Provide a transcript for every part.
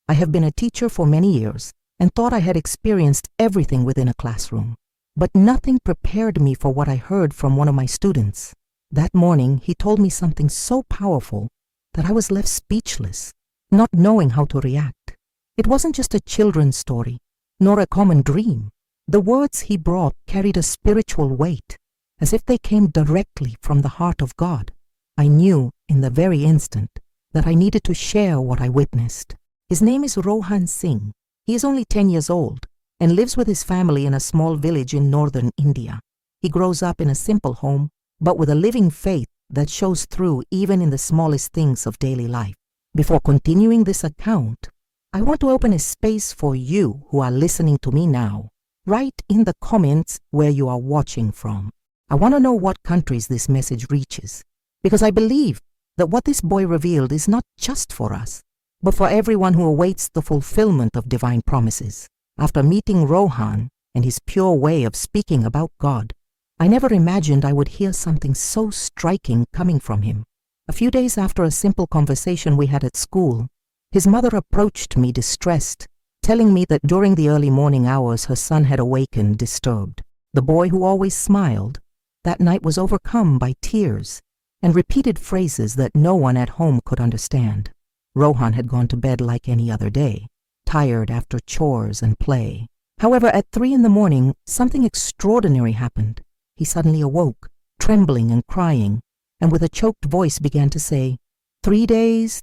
I have been a teacher for many years and thought I had experienced everything within a classroom. But nothing prepared me for what I heard from one of my students. That morning, he told me something so powerful that I was left speechless, not knowing how to react. It wasn't just a children's story, nor a common dream. The words he brought carried a spiritual weight, as if they came directly from the heart of God. I knew in the very instant that I needed to share what I witnessed. His name is Rohan Singh. He is only 10 years old and lives with his family in a small village in northern India. He grows up in a simple home, but with a living faith that shows through even in the smallest things of daily life. Before continuing this account, I want to open a space for you who are listening to me now. Write in the comments where you are watching from. I want to know what countries this message reaches, because I believe that what this boy revealed is not just for us, but for everyone who awaits the fulfillment of divine promises. After meeting Rohan and his pure way of speaking about God, I never imagined I would hear something so striking coming from him. A few days after a simple conversation we had at school, his mother approached me distressed, telling me that during the early morning hours her son had awakened disturbed. The boy who always smiled that night was overcome by tears and repeated phrases that no one at home could understand. Rohan had gone to bed like any other day, tired after chores and play. However, at 3 in the morning, something extraordinary happened. He suddenly awoke, trembling and crying, and with a choked voice began to say, 3 days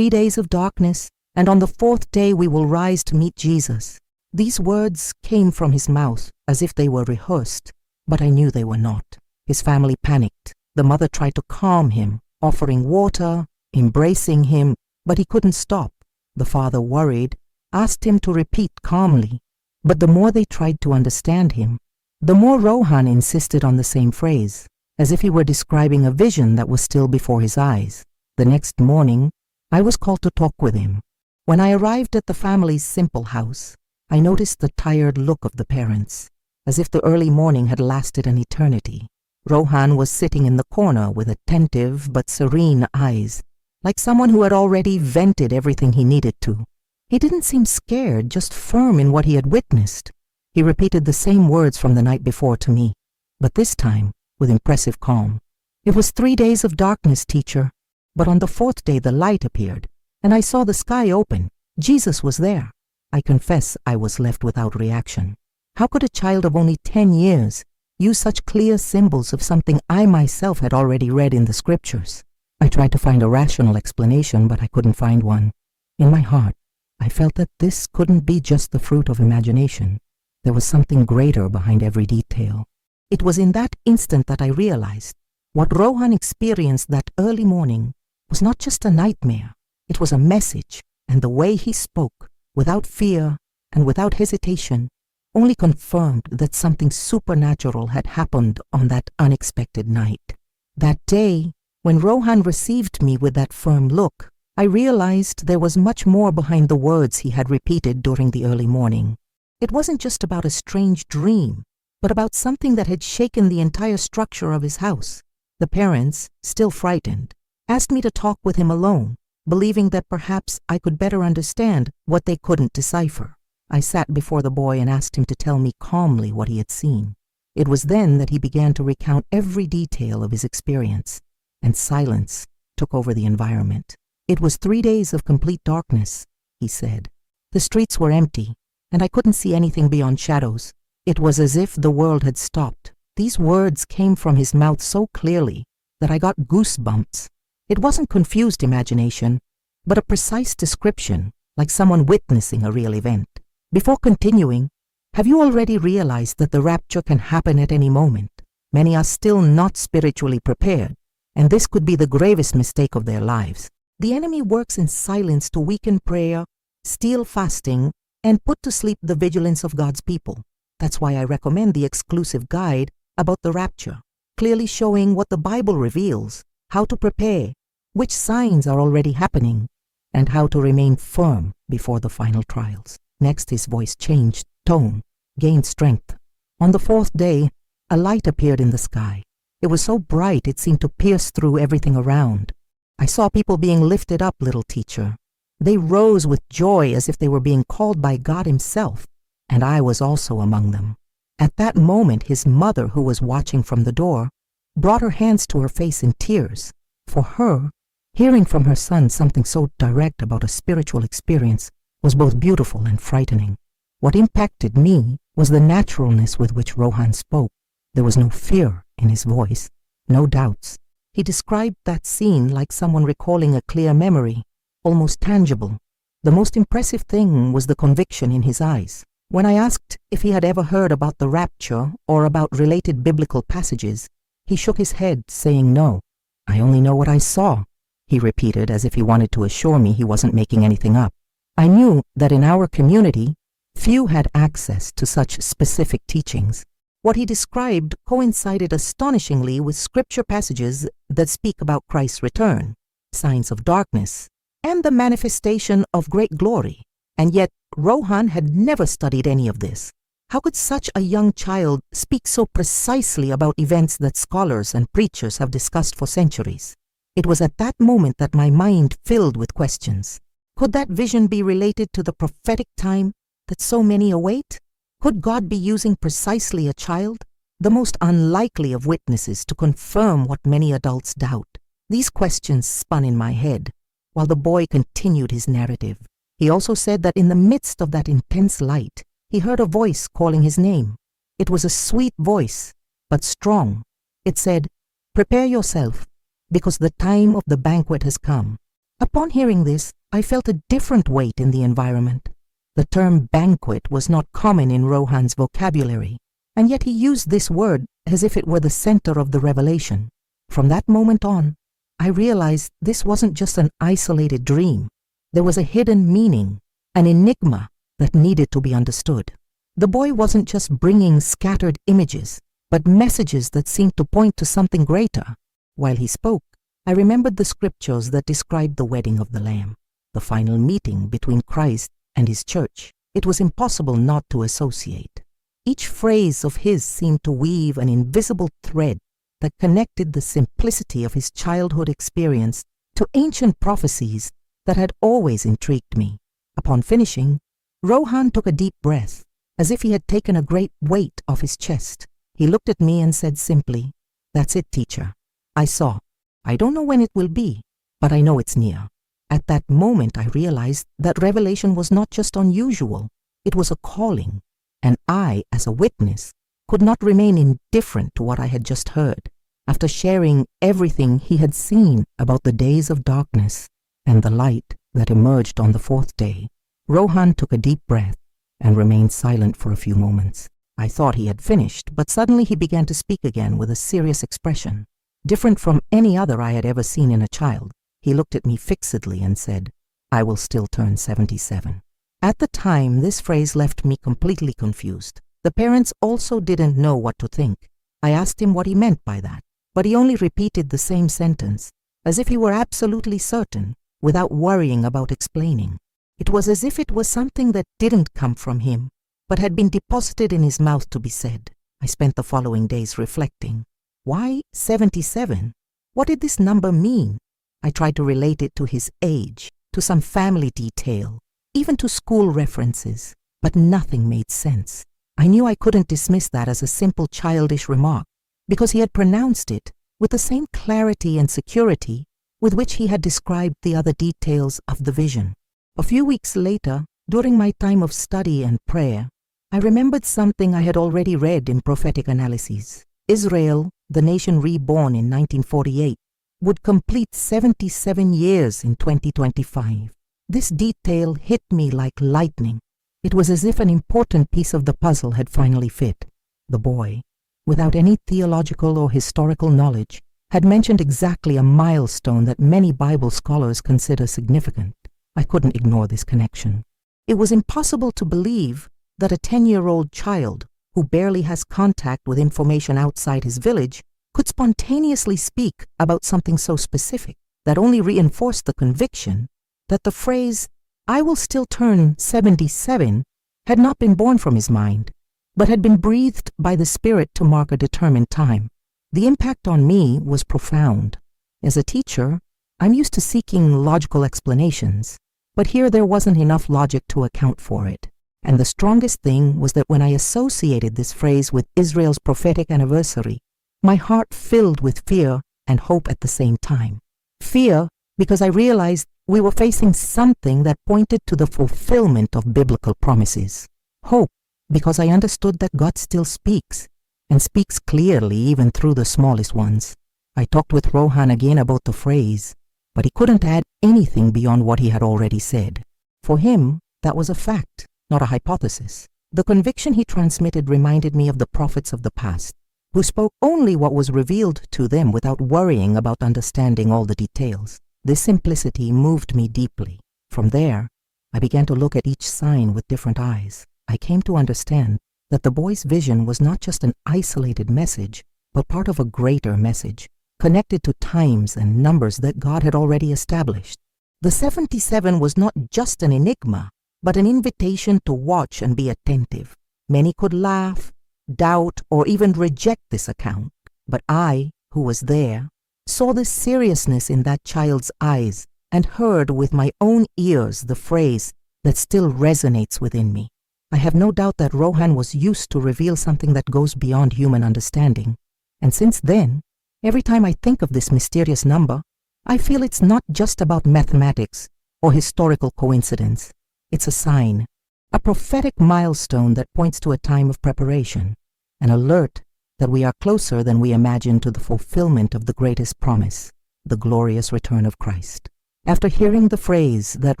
of darkness, and on the 4th day we will rise to meet Jesus. These words came from his mouth as if they were rehearsed, but I knew they were not. His family panicked. The mother tried to calm him, offering water, embracing him, but he couldn't stop. The father, worried, asked him to repeat calmly, but the more they tried to understand him, the more Rohan insisted on the same phrase, as if he were describing a vision that was still before his eyes. The next morning, I was called to talk with him. When I arrived at the family's simple house, I noticed the tired look of the parents, as if the early morning had lasted an eternity. Rohan was sitting in the corner with attentive but serene eyes, like someone who had already vented everything he needed to. He didn't seem scared, just firm in what he had witnessed. He repeated the same words from the night before to me, but this time with impressive calm. It was 3 days of darkness, teacher, but on the 4th day the light appeared, and I saw the sky open. Jesus was there. I confess I was left without reaction. How could a child of only 10 years use such clear symbols of something I myself had already read in the scriptures? I tried to find a rational explanation, but I couldn't find one. In my heart, I felt that this couldn't be just the fruit of imagination. There was something greater behind every detail. It was in that instant that I realized what Rohan experienced that early morning was not just a nightmare. It was a message, and the way he spoke, without fear and without hesitation, only confirmed that something supernatural had happened on that unexpected night. That day, when Rohan received me with that firm look, I realized there was much more behind the words he had repeated during the early morning. It wasn't just about a strange dream, but about something that had shaken the entire structure of his house. The parents, still frightened, asked me to talk with him alone, believing that perhaps I could better understand what they couldn't decipher. I sat before the boy and asked him to tell me calmly what he had seen. It was then that he began to recount every detail of his experience, and silence took over the environment. It was 3 days of complete darkness, he said. The streets were empty, and I couldn't see anything beyond shadows. It was as if the world had stopped. These words came from his mouth so clearly that I got goosebumps. It wasn't confused imagination, but a precise description, like someone witnessing a real event. Before continuing, have you already realized that the rapture can happen at any moment? Many are still not spiritually prepared, and this could be the gravest mistake of their lives. The enemy works in silence to weaken prayer, steal fasting, and put to sleep the vigilance of God's people. That's why I recommend the exclusive guide about the rapture, clearly showing what the Bible reveals, how to prepare, which signs are already happening, and how to remain firm before the final trials. Next, his voice changed tone, gained strength. On the 4th day, a light appeared in the sky. It was so bright it seemed to pierce through everything around. I saw people being lifted up, little teacher. They rose with joy as if they were being called by God Himself, and I was also among them. At that moment, his mother, who was watching from the door, brought her hands to her face in tears. For her, hearing from her son something so direct about a spiritual experience was both beautiful and frightening. What impacted me was the naturalness with which Rohan spoke. There was no fear in his voice, no doubts. He described that scene like someone recalling a clear memory, almost tangible. The most impressive thing was the conviction in his eyes. When I asked if he had ever heard about the rapture or about related biblical passages, he shook his head, saying no. "I only know what I saw," he repeated, as if he wanted to assure me he wasn't making anything up. I knew that in our community, few had access to such specific teachings. What he described coincided astonishingly with scripture passages that speak about Christ's return, signs of darkness, and the manifestation of great glory. And yet, Rohan had never studied any of this. How could such a young child speak so precisely about events that scholars and preachers have discussed for centuries? It was at that moment that my mind filled with questions. Could that vision be related to the prophetic time that so many await? Could God be using precisely a child, the most unlikely of witnesses, to confirm what many adults doubt? These questions spun in my head, while the boy continued his narrative. He also said that in the midst of that intense light, he heard a voice calling his name. It was a sweet voice, but strong. It said, "Prepare yourself, because the time of the banquet has come." Upon hearing this, I felt a different weight in the environment. The term banquet was not common in Rohan's vocabulary, and yet he used this word as if it were the center of the revelation. From that moment on, I realized this wasn't just an isolated dream. There was a hidden meaning, an enigma that needed to be understood. The boy wasn't just bringing scattered images, but messages that seemed to point to something greater. While he spoke, I remembered the scriptures that described the wedding of the Lamb, the final meeting between Christ and His church. It was impossible not to associate. Each phrase of his seemed to weave an invisible thread that connected the simplicity of his childhood experience to ancient prophecies that had always intrigued me. Upon finishing, Rohan took a deep breath, as if he had taken a great weight off his chest. He looked at me and said simply, "That's it, teacher. I saw. I don't know when it will be, but I know it's near." At that moment, I realized that revelation was not just unusual. It was a calling, and I, as a witness, could not remain indifferent to what I had just heard. After sharing everything he had seen about the days of darkness and the light that emerged on the fourth day, Rohan took a deep breath and remained silent for a few moments. I thought he had finished, but suddenly he began to speak again with a serious expression, different from any other I had ever seen in a child. He looked at me fixedly and said, "I will still turn 77. At the time, this phrase left me completely confused. The parents also didn't know what to think. I asked him what he meant by that, but he only repeated the same sentence, as if he were absolutely certain, without worrying about explaining. It was as if it was something that didn't come from him, but had been deposited in his mouth to be said. I spent the following days reflecting. Why 77? What did this number mean? I tried to relate it to his age, to some family detail, even to school references, but nothing made sense. I knew I couldn't dismiss that as a simple childish remark, because he had pronounced it with the same clarity and security with which he had described the other details of the vision. A few weeks later, during my time of study and prayer, I remembered something I had already read in prophetic analyses. Israel, the nation reborn in 1948, would complete 77 years in 2025. This detail hit me like lightning. It was as if an important piece of the puzzle had finally fit. The boy, without any theological or historical knowledge, had mentioned exactly a milestone that many Bible scholars consider significant. I couldn't ignore this connection. It was impossible to believe that a 10-year-old child who barely has contact with information outside his village could spontaneously speak about something so specific. That only reinforced the conviction that the phrase, "I will still turn 77, had not been born from his mind, but had been breathed by the Spirit to mark a determined time. The impact on me was profound. As a teacher, I'm used to seeking logical explanations, But here there wasn't enough logic to account for it. And the strongest thing was that when I associated this phrase with Israel's prophetic anniversary, my heart filled with fear and hope at the same time. Fear because I realized we were facing something that pointed to the fulfillment of biblical promises. Hope because I understood that God still speaks, and speaks clearly even through the smallest ones. I talked with Rohan again about the phrase, but he couldn't add anything beyond what he had already said. For him, that was a fact, not a hypothesis. The conviction he transmitted reminded me of the prophets of the past, who spoke only what was revealed to them without worrying about understanding all the details. This simplicity moved me deeply. From there, I began to look at each sign with different eyes. I came to understand that the boy's vision was not just an isolated message, but part of a greater message, connected to times and numbers that God had already established. The 77 was not just an enigma, but an invitation to watch and be attentive. Many could laugh, doubt, or even reject this account, but I, who was there, saw the seriousness in that child's eyes and heard with my own ears the phrase that still resonates within me. I have no doubt that Rohan was used to reveal something that goes beyond human understanding, and since then, every time I think of this mysterious number, I feel it's not just about mathematics or historical coincidence. It's a sign, a prophetic milestone that points to a time of preparation, an alert that we are closer than we imagined to the fulfillment of the greatest promise, the glorious return of Christ. After hearing the phrase that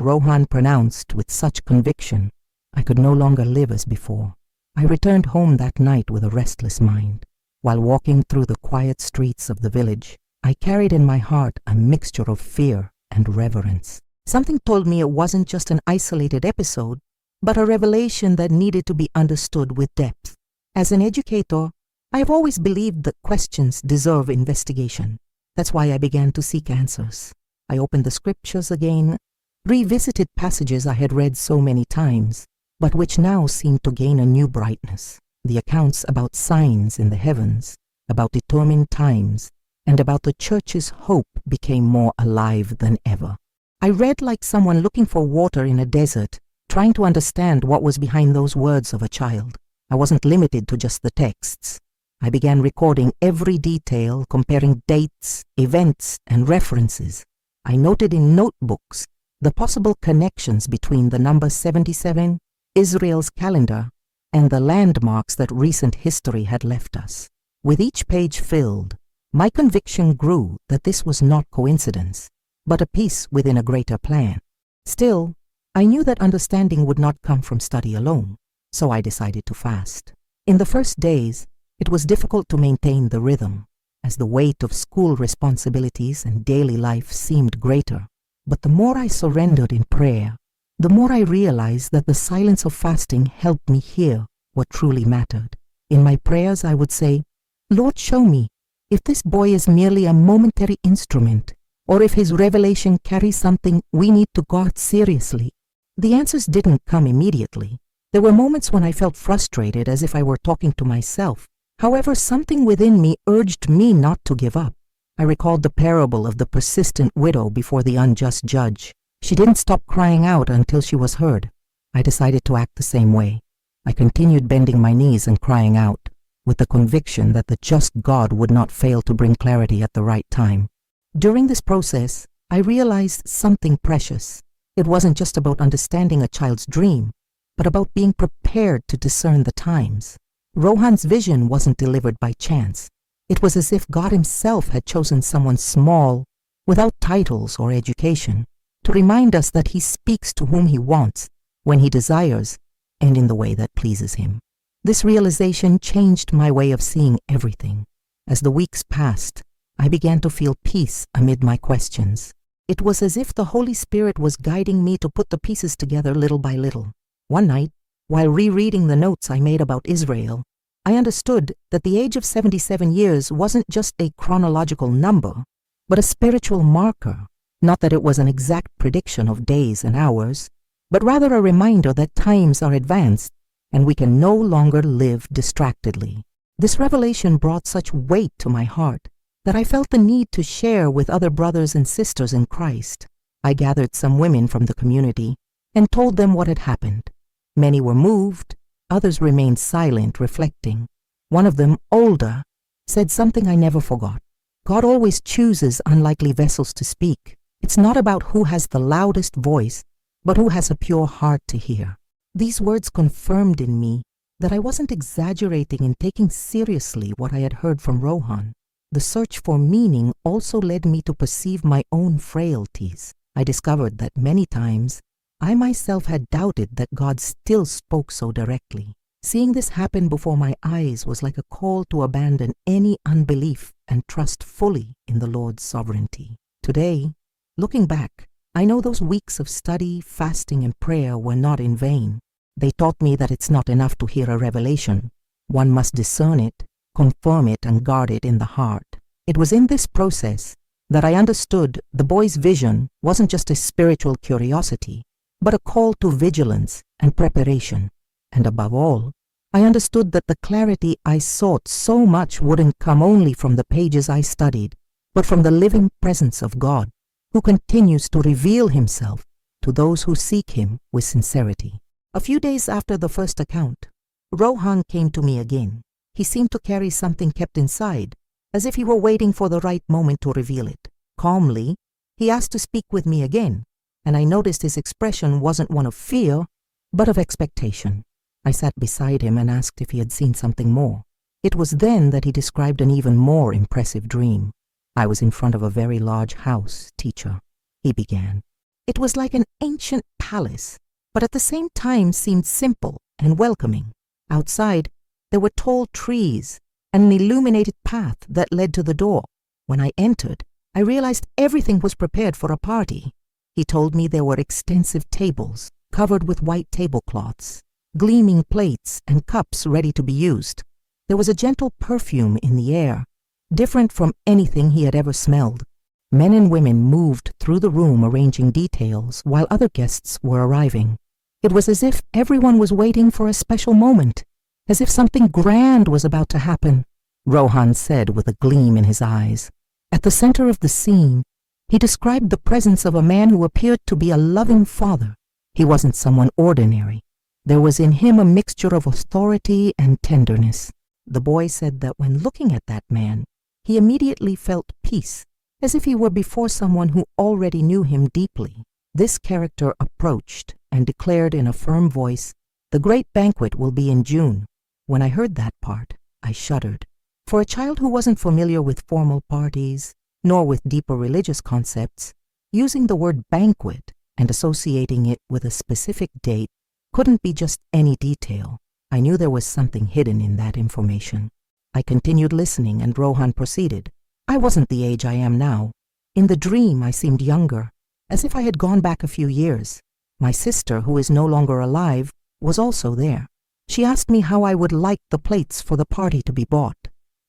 Rohan pronounced with such conviction, I could no longer live as before. I returned home that night with a restless mind. While walking through the quiet streets of the village, I carried in my heart a mixture of fear and reverence. Something told me it wasn't just an isolated episode, but a revelation that needed to be understood with depth. As an educator, I have always believed that questions deserve investigation. That's why I began to seek answers. I opened the scriptures again, revisited passages I had read so many times, but which now seemed to gain a new brightness. The accounts about signs in the heavens, about determined times, and about the church's hope became more alive than ever. I read like someone looking for water in a desert, trying to understand what was behind those words of a child. I wasn't limited to just the texts. I began recording every detail, comparing dates, events, and references. I noted in notebooks the possible connections between the number 77, Israel's calendar, and the landmarks that recent history had left us. With each page filled, my conviction grew that this was not coincidence, but a piece within a greater plan. Still, I knew that understanding would not come from study alone, so I decided to fast. In the first days, it was difficult to maintain the rhythm, as the weight of school responsibilities and daily life seemed greater. But the more I surrendered in prayer, the more I realized that the silence of fasting helped me hear what truly mattered. In my prayers, I would say, "Lord, show me if this boy is merely a momentary instrument, or if his revelation carries something we need to guard seriously." The answers didn't come immediately. There were moments when I felt frustrated, as if I were talking to myself. However, something within me urged me not to give up. I recalled the parable of the persistent widow before the unjust judge. She didn't stop crying out until she was heard. I decided to act the same way. I continued bending my knees and crying out, with the conviction that the just God would not fail to bring clarity at the right time. During this process, I realized something precious. It wasn't just about understanding a child's dream, but about being prepared to discern the times. Rohan's vision wasn't delivered by chance. It was as if God himself had chosen someone small, without titles or education, to remind us that he speaks to whom he wants, when he desires, and in the way that pleases him. This realization changed my way of seeing everything. As the weeks passed, I began to feel peace amid my questions. It was as if the Holy Spirit was guiding me to put the pieces together little by little. One night, while rereading the notes I made about Israel, I understood that the age of 77 years wasn't just a chronological number, but a spiritual marker. Not that it was an exact prediction of days and hours, but rather a reminder that times are advanced and we can no longer live distractedly. This revelation brought such weight to my heart that I felt the need to share with other brothers and sisters in Christ. I gathered some women from the community and told them what had happened. Many were moved, others remained silent, reflecting. One of them, older, said something I never forgot. God always chooses unlikely vessels to speak. It's not about who has the loudest voice, but who has a pure heart to hear. These words confirmed in me that I wasn't exaggerating in taking seriously what I had heard from Rohan. The search for meaning also led me to perceive my own frailties. I discovered that many times I myself had doubted that God still spoke so directly. Seeing this happen before my eyes was like a call to abandon any unbelief and trust fully in the Lord's sovereignty. Today, looking back, I know those weeks of study, fasting, and prayer were not in vain. They taught me that it's not enough to hear a revelation. One must discern it, confirm it, and guard it in the heart. It was in this process that I understood the boy's vision wasn't just a spiritual curiosity, but a call to vigilance and preparation. And above all, I understood that the clarity I sought so much wouldn't come only from the pages I studied, but from the living presence of God, who continues to reveal himself to those who seek him with sincerity. A few days after the first account, Rohan came to me again. He seemed to carry something kept inside, as if he were waiting for the right moment to reveal it. Calmly, he asked to speak with me again, and I noticed his expression wasn't one of fear, but of expectation. I sat beside him and asked if he had seen something more. It was then that he described an even more impressive dream. I was in front of a very large house, teacher, he began. It was like an ancient palace, but at the same time seemed simple and welcoming. Outside, there were tall trees and an illuminated path that led to the door. When I entered, I realized everything was prepared for a party. He told me there were extensive tables covered with white tablecloths, gleaming plates and cups ready to be used. There was a gentle perfume in the air, different from anything he had ever smelled. Men and women moved through the room arranging details while other guests were arriving. It was as if everyone was waiting for a special moment, as if something grand was about to happen, Rohan said with a gleam in his eyes. At the center of the scene, he described the presence of a man who appeared to be a loving father. He wasn't someone ordinary. There was in him a mixture of authority and tenderness. The boy said that when looking at that man, he immediately felt peace, as if he were before someone who already knew him deeply. This character approached and declared in a firm voice, "The great banquet will be in June." When I heard that part, I shuddered. For a child who wasn't familiar with formal parties, nor with deeper religious concepts, using the word banquet and associating it with a specific date couldn't be just any detail. I knew there was something hidden in that information. I continued listening and Rohan proceeded. I wasn't the age I am now. In the dream I seemed younger, as if I had gone back a few years. My sister, who is no longer alive, was also there. She asked me how I would like the plates for the party to be bought.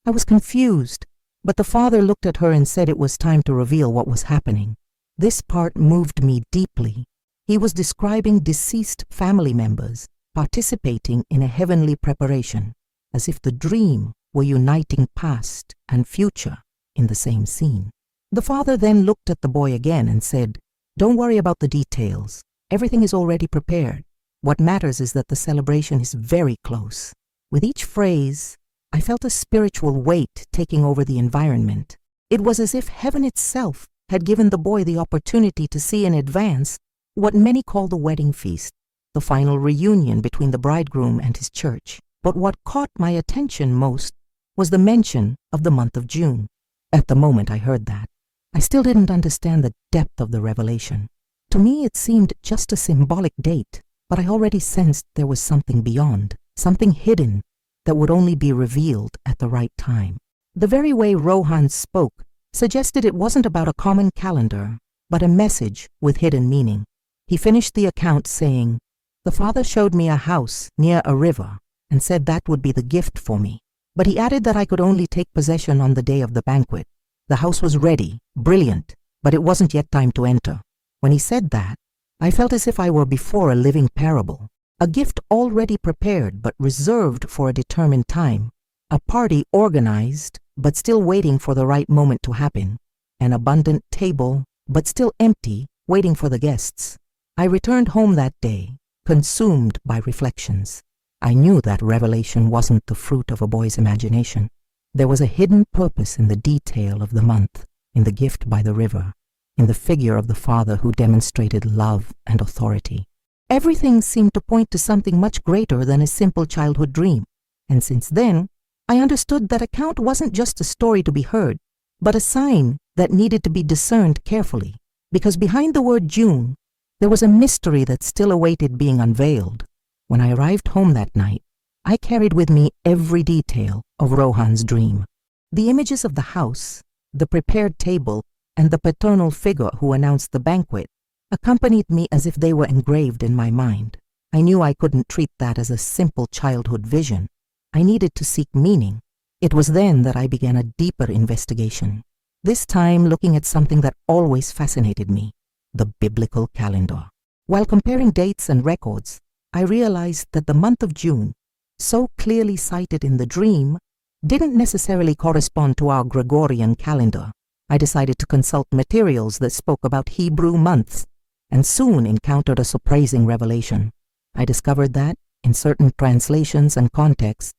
I was confused, but the father looked at her and said it was time to reveal what was happening. This part moved me deeply. He was describing deceased family members participating in a heavenly preparation, as if the dream were uniting past and future in the same scene. The father then looked at the boy again and said, "Don't worry about the details. Everything is already prepared. What matters is that the celebration is very close." With each phrase, I felt a spiritual weight taking over the environment. It was as if heaven itself had given the boy the opportunity to see in advance what many call the wedding feast, the final reunion between the bridegroom and his church. But what caught my attention most was the mention of the month of June. At the moment I heard that, I still didn't understand the depth of the revelation. To me it seemed just a symbolic date, but I already sensed there was something beyond, something hidden that would only be revealed at the right time. The very way Rohan spoke suggested it wasn't about a common calendar, but a message with hidden meaning. He finished the account saying, "The father showed me a house near a river and said that would be the gift for me. But he added that I could only take possession on the day of the banquet. The house was ready, brilliant, but it wasn't yet time to enter." When he said that, I felt as if I were before a living parable, a gift already prepared but reserved for a determined time, a party organized but still waiting for the right moment to happen, an abundant table but still empty waiting for the guests. I returned home that day, consumed by reflections. I knew that revelation wasn't the fruit of a boy's imagination. There was a hidden purpose in the detail of the month, in the gift by the river, in the figure of the father who demonstrated love and authority. Everything seemed to point to something much greater than a simple childhood dream. And since then, I understood that account wasn't just a story to be heard, but a sign that needed to be discerned carefully, because behind the word June, there was a mystery that still awaited being unveiled. When I arrived home that night, I carried with me every detail of Rohan's dream. The images of the house, the prepared table, and the paternal figure who announced the banquet accompanied me as if they were engraved in my mind. I knew I couldn't treat that as a simple childhood vision. I needed to seek meaning. It was then that I began a deeper investigation, this time looking at something that always fascinated me, the biblical calendar. While comparing dates and records, I realized that the month of June, so clearly cited in the dream, didn't necessarily correspond to our Gregorian calendar. I decided to consult materials that spoke about Hebrew months, and soon encountered a surprising revelation. I discovered that, in certain translations and contexts,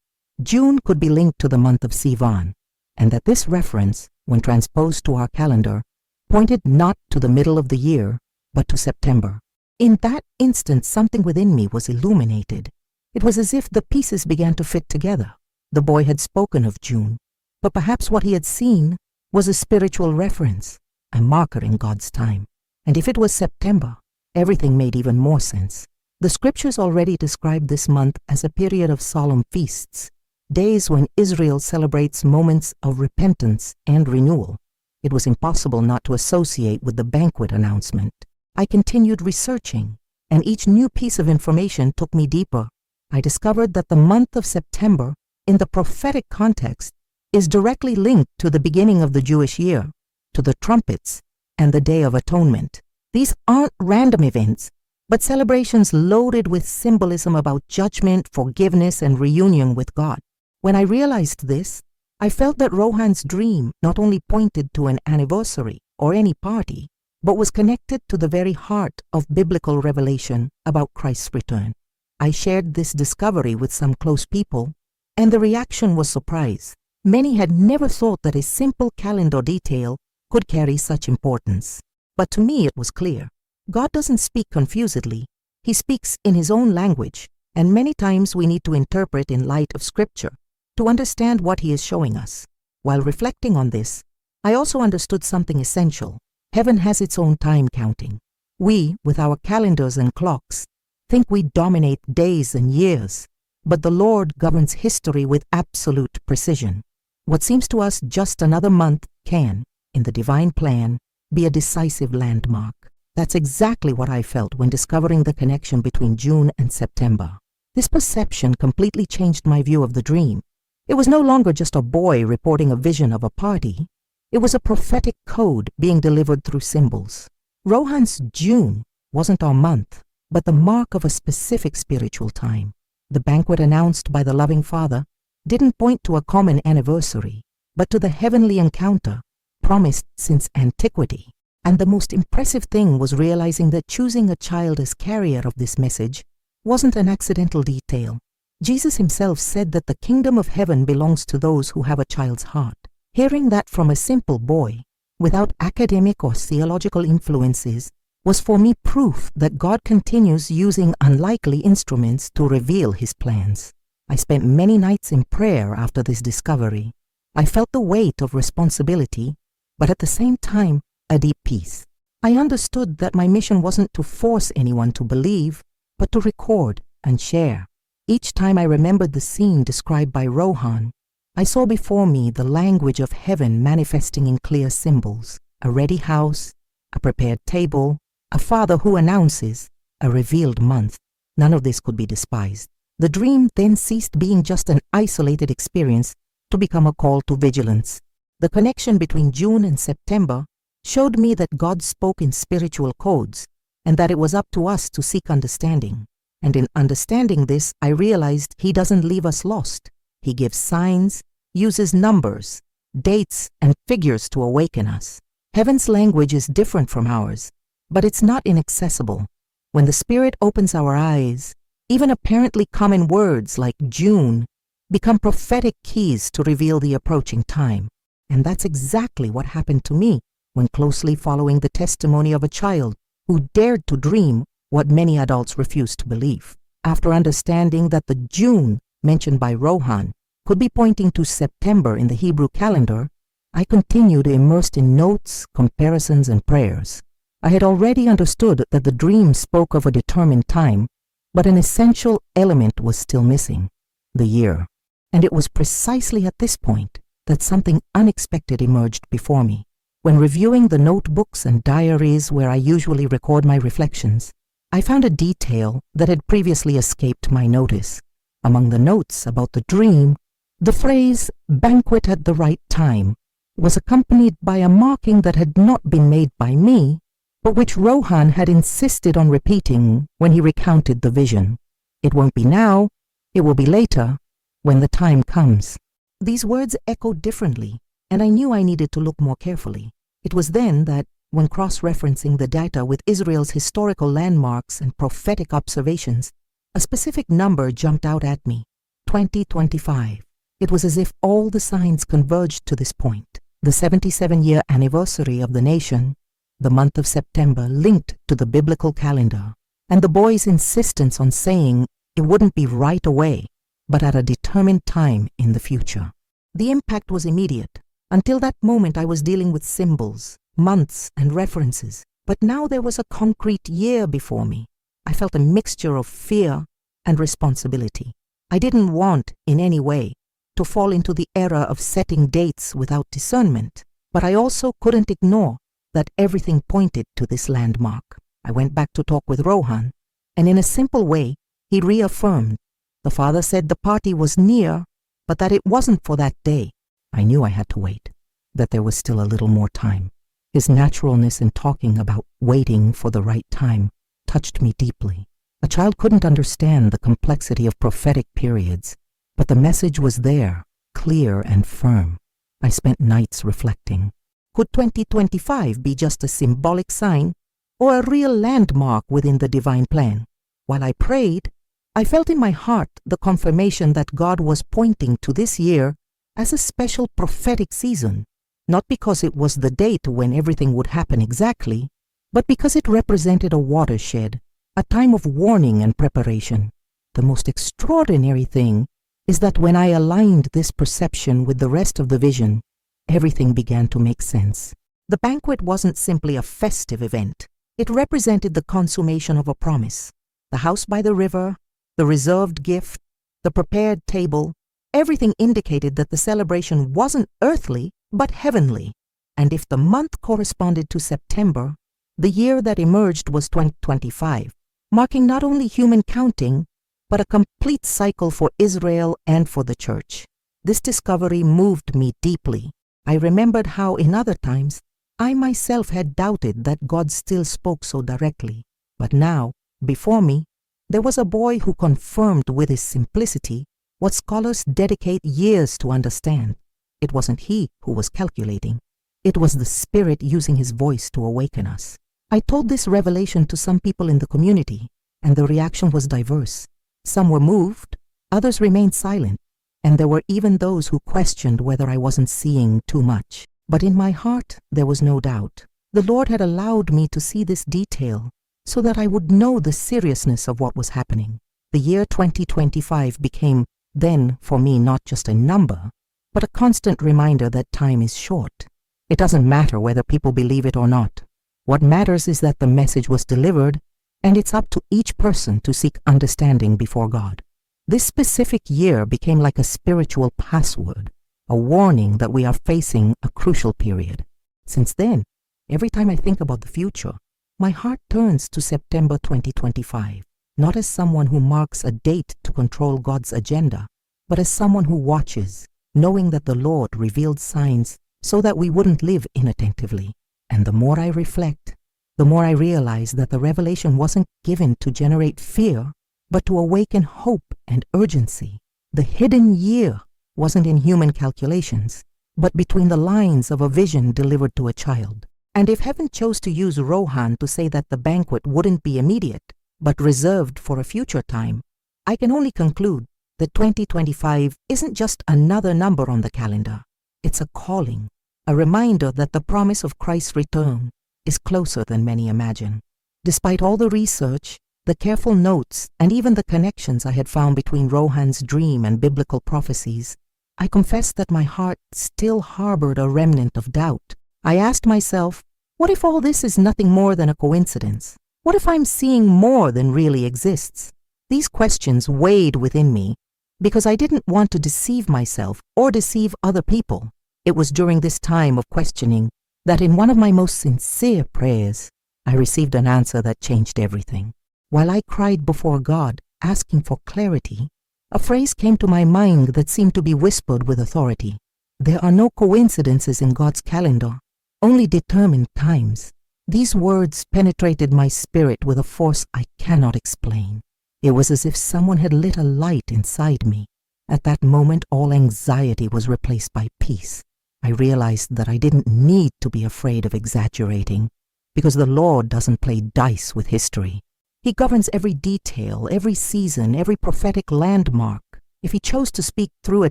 June could be linked to the month of Sivan, and that this reference, when transposed to our calendar, pointed not to the middle of the year, but to September. In that instant, something within me was illuminated. It was as if the pieces began to fit together. The boy had spoken of June, but perhaps what he had seen was a spiritual reference, a marker in God's time. And if it was September, everything made even more sense. The scriptures already described this month as a period of solemn feasts, days when Israel celebrates moments of repentance and renewal. It was impossible not to associate with the banquet announcement. I continued researching, and each new piece of information took me deeper. I discovered that the month of September, in the prophetic context, is directly linked to the beginning of the Jewish year, to the trumpets, and the Day of Atonement. These aren't random events, but celebrations loaded with symbolism about judgment, forgiveness, and reunion with God. When I realized this, I felt that Rohan's dream not only pointed to an anniversary or any party, but was connected to the very heart of biblical revelation about Christ's return. I shared this discovery with some close people, and the reaction was surprise. Many had never thought that a simple calendar detail could carry such importance. But to me it was clear. God doesn't speak confusedly. He speaks in His own language, and many times we need to interpret in light of Scripture to understand what He is showing us. While reflecting on this, I also understood something essential. Heaven has its own time counting. We, with our calendars and clocks, think we dominate days and years, but the Lord governs history with absolute precision. What seems to us just another month can, in the divine plan, be a decisive landmark. That's exactly what I felt when discovering the connection between June and September. This perception completely changed my view of the dream. It was no longer just a boy reporting a vision of a party. It was a prophetic code being delivered through symbols. Rohan's June wasn't our month, but the mark of a specific spiritual time. The banquet announced by the loving Father didn't point to a common anniversary, but to the heavenly encounter promised since antiquity. And the most impressive thing was realizing that choosing a child as carrier of this message wasn't an accidental detail. Jesus Himself said that the kingdom of heaven belongs to those who have a child's heart. Hearing that from a simple boy, without academic or theological influences, was for me proof that God continues using unlikely instruments to reveal His plans. I spent many nights in prayer after this discovery. I felt the weight of responsibility, but at the same time, a deep peace. I understood that my mission wasn't to force anyone to believe, but to record and share. Each time I remembered the scene described by Rohan, I saw before me the language of heaven manifesting in clear symbols: a ready house, a prepared table, a Father who announces, a revealed month. None of this could be despised. The dream then ceased being just an isolated experience to become a call to vigilance. The connection between June and September showed me that God spoke in spiritual codes and that it was up to us to seek understanding. And in understanding this, I realized He doesn't leave us lost. He gives signs, uses numbers, dates, and figures to awaken us. Heaven's language is different from ours, but it's not inaccessible. When the Spirit opens our eyes, even apparently common words like June become prophetic keys to reveal the approaching time. And that's exactly what happened to me when closely following the testimony of a child who dared to dream what many adults refused to believe. After understanding that the June mentioned by Rohan could be pointing to September in the Hebrew calendar, I continued immersed in notes, comparisons, and prayers. I had already understood that the dream spoke of a determined time, but an essential element was still missing: the year. And it was precisely at this point that something unexpected emerged before me. When reviewing the notebooks and diaries where I usually record my reflections, I found a detail that had previously escaped my notice. Among the notes about the dream, the phrase "banquet at the right time" was accompanied by a marking that had not been made by me, but which Rohan had insisted on repeating when he recounted the vision. "It won't be now, it will be later, when the time comes." These words echoed differently, and I knew I needed to look more carefully. It was then that, when cross-referencing the data with Israel's historical landmarks and prophetic observations, a specific number jumped out at me: 2025. It was as if all the signs converged to this point. The 77-year anniversary of the nation, the month of September linked to the biblical calendar, and the boy's insistence on saying it wouldn't be right away, but at a determined time in the future. The impact was immediate. Until that moment I was dealing with symbols, months, and references, but now there was a concrete year before me. I felt a mixture of fear and responsibility. I didn't want, in any way, to fall into the error of setting dates without discernment, but I also couldn't ignore that everything pointed to this landmark. I went back to talk with Rohan, and in a simple way, he reaffirmed. The father said the party was near, but that it wasn't for that day. I knew I had to wait, that there was still a little more time. His naturalness in talking about waiting for the right time touched me deeply. A child couldn't understand the complexity of prophetic periods, but the message was there, clear and firm. I spent nights reflecting. Could 2025 be just a symbolic sign or a real landmark within the divine plan? While I prayed, I felt in my heart the confirmation that God was pointing to this year as a special prophetic season, not because it was the date when everything would happen exactly, but because it represented a watershed, a time of warning and preparation. The most extraordinary thing is that when I aligned this perception with the rest of the vision, everything began to make sense. The banquet wasn't simply a festive event. It represented the consummation of a promise. The house by the river, the reserved gift, the prepared table, everything indicated that the celebration wasn't earthly, but heavenly. And if the month corresponded to September, the year that emerged was 2025, marking not only human counting, but a complete cycle for Israel and for the church. This discovery moved me deeply. I remembered how in other times I myself had doubted that God still spoke so directly. But now, before me, there was a boy who confirmed with his simplicity what scholars dedicate years to understand. It wasn't he who was calculating. It was the Spirit using his voice to awaken us. I told this revelation to some people in the community, and the reaction was diverse. Some were moved, others remained silent, and there were even those who questioned whether I wasn't seeing too much. But in my heart, there was no doubt. The Lord had allowed me to see this detail so that I would know the seriousness of what was happening. The year 2025 became then, for me, not just a number, but a constant reminder that time is short. It doesn't matter whether people believe it or not. What matters is that the message was delivered, and it's up to each person to seek understanding before God. This specific year became like a spiritual password, a warning that we are facing a crucial period. Since then, every time I think about the future, my heart turns to September 2025, not as someone who marks a date to control God's agenda, but as someone who watches, knowing that the Lord revealed signs so that we wouldn't live inattentively. And the more I reflect, the more I realize that the revelation wasn't given to generate fear, but to awaken hope and urgency. The hidden year wasn't in human calculations, but between the lines of a vision delivered to a child. And if heaven chose to use Rohan to say that the banquet wouldn't be immediate, but reserved for a future time, I can only conclude that 2025 isn't just another number on the calendar. It's a calling, a reminder that the promise of Christ's return is closer than many imagine. Despite all the research, the careful notes, and even the connections I had found between Rohan's dream and biblical prophecies, I confess that my heart still harbored a remnant of doubt. I asked myself, what if all this is nothing more than a coincidence? What if I'm seeing more than really exists? These questions weighed within me because I didn't want to deceive myself or deceive other people. It was during this time of questioning that in one of my most sincere prayers, I received an answer that changed everything. While I cried before God, asking for clarity, a phrase came to my mind that seemed to be whispered with authority. There are no coincidences in God's calendar, only determined times. These words penetrated my spirit with a force I cannot explain. It was as if someone had lit a light inside me. At that moment, all anxiety was replaced by peace. I realized that I didn't need to be afraid of exaggerating, because the Lord doesn't play dice with history. He governs every detail, every season, every prophetic landmark. If he chose to speak through a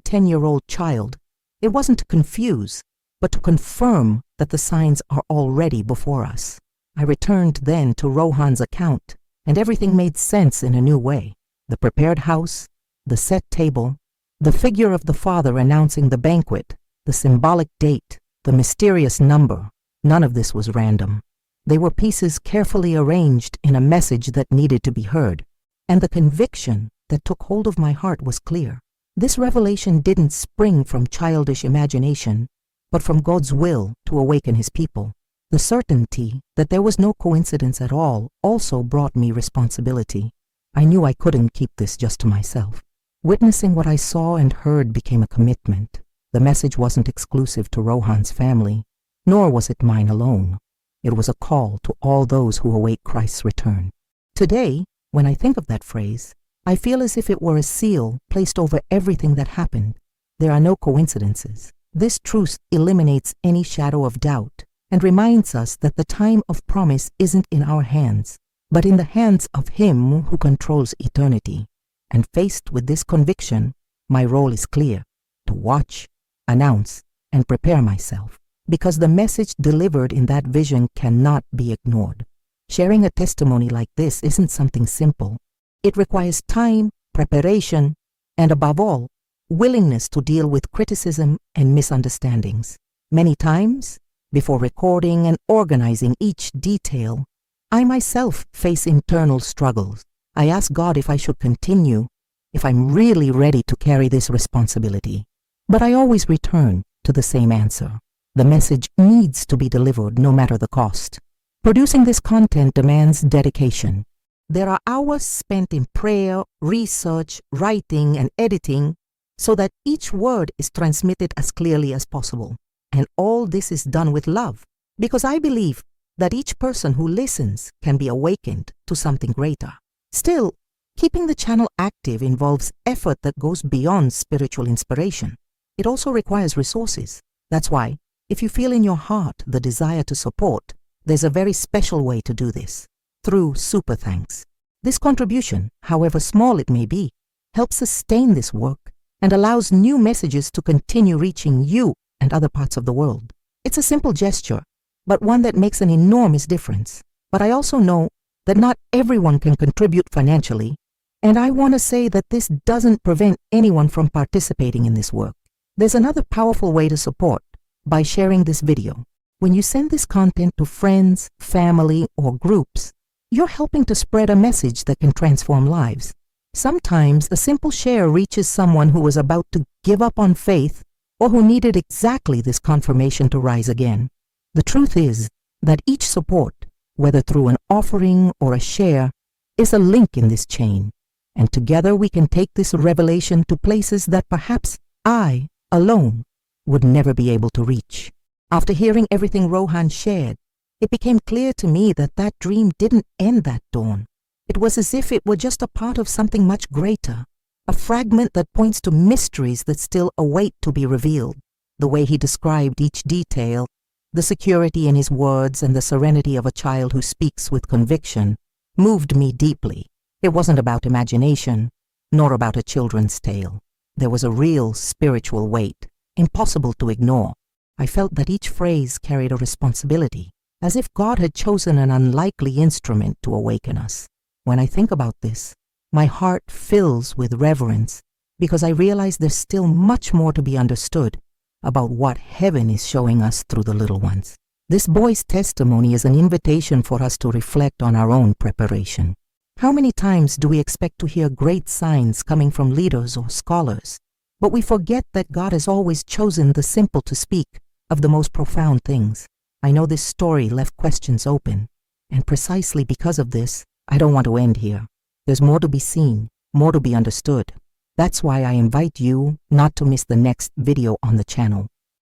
10-year-old child, it wasn't to confuse, but to confirm that the signs are already before us. I returned then to Rohan's account, and everything made sense in a new way. The prepared house, the set table, the figure of the Father announcing the banquet, the symbolic date, the mysterious number. None of this was random. They were pieces carefully arranged in a message that needed to be heard, and the conviction that took hold of my heart was clear. This revelation didn't spring from childish imagination, but from God's will to awaken his people. The certainty that there was no coincidence at all also brought me responsibility. I knew I couldn't keep this just to myself. Witnessing what I saw and heard became a commitment. The message wasn't exclusive to Rohan's family, nor was it mine alone. It was a call to all those who await Christ's return. Today, when I think of that phrase, I feel as if it were a seal placed over everything that happened. There are no coincidences. This truth eliminates any shadow of doubt and reminds us that the time of promise isn't in our hands, but in the hands of Him who controls eternity. And faced with this conviction, my role is clear: to watch, announce, and prepare myself, because the message delivered in that vision cannot be ignored. Sharing a testimony like this isn't something simple. It requires time, preparation, and above all, willingness to deal with criticism and misunderstandings. Many times, before recording and organizing each detail, I myself face internal struggles. I ask God if I should continue, if I'm really ready to carry this responsibility. But I always return to the same answer. The message needs to be delivered no matter the cost. Producing this content demands dedication. There are hours spent in prayer, research, writing, and editing so that each word is transmitted as clearly as possible. And all this is done with love, because I believe that each person who listens can be awakened to something greater. Still, keeping the channel active involves effort that goes beyond spiritual inspiration. It also requires resources. That's why, if you feel in your heart the desire to support, there's a very special way to do this: through Super Thanks. This contribution, however small it may be, helps sustain this work and allows new messages to continue reaching you and other parts of the world. It's a simple gesture, but one that makes an enormous difference. But I also know that not everyone can contribute financially, and I want to say that this doesn't prevent anyone from participating in this work. There's another powerful way to support: by sharing this video. When you send this content to friends, family, or groups, you're helping to spread a message that can transform lives. Sometimes a simple share reaches someone who was about to give up on faith or who needed exactly this confirmation to rise again. The truth is that each support, whether through an offering or a share, is a link in this chain, and together we can take this revelation to places that perhaps I, alone, would never be able to reach. After hearing everything Rohan shared, it became clear to me that that dream didn't end that dawn. It was as if it were just a part of something much greater, a fragment that points to mysteries that still await to be revealed. The way he described each detail The security in his words and the serenity of a child who speaks with conviction moved me deeply. It wasn't about imagination, nor about a children's tale. There was a real spiritual weight, impossible to ignore. I felt that each phrase carried a responsibility, as if God had chosen an unlikely instrument to awaken us. When I think about this, my heart fills with reverence because I realize there's still much more to be understood about what heaven is showing us through the little ones. This boy's testimony is an invitation for us to reflect on our own preparation. How many times do we expect to hear great signs coming from leaders or scholars, but we forget that God has always chosen the simple to speak of the most profound things? I know this story left questions open, and precisely because of this, I don't want to end here. There's more to be seen, more to be understood. That's why I invite you not to miss the next video on the channel.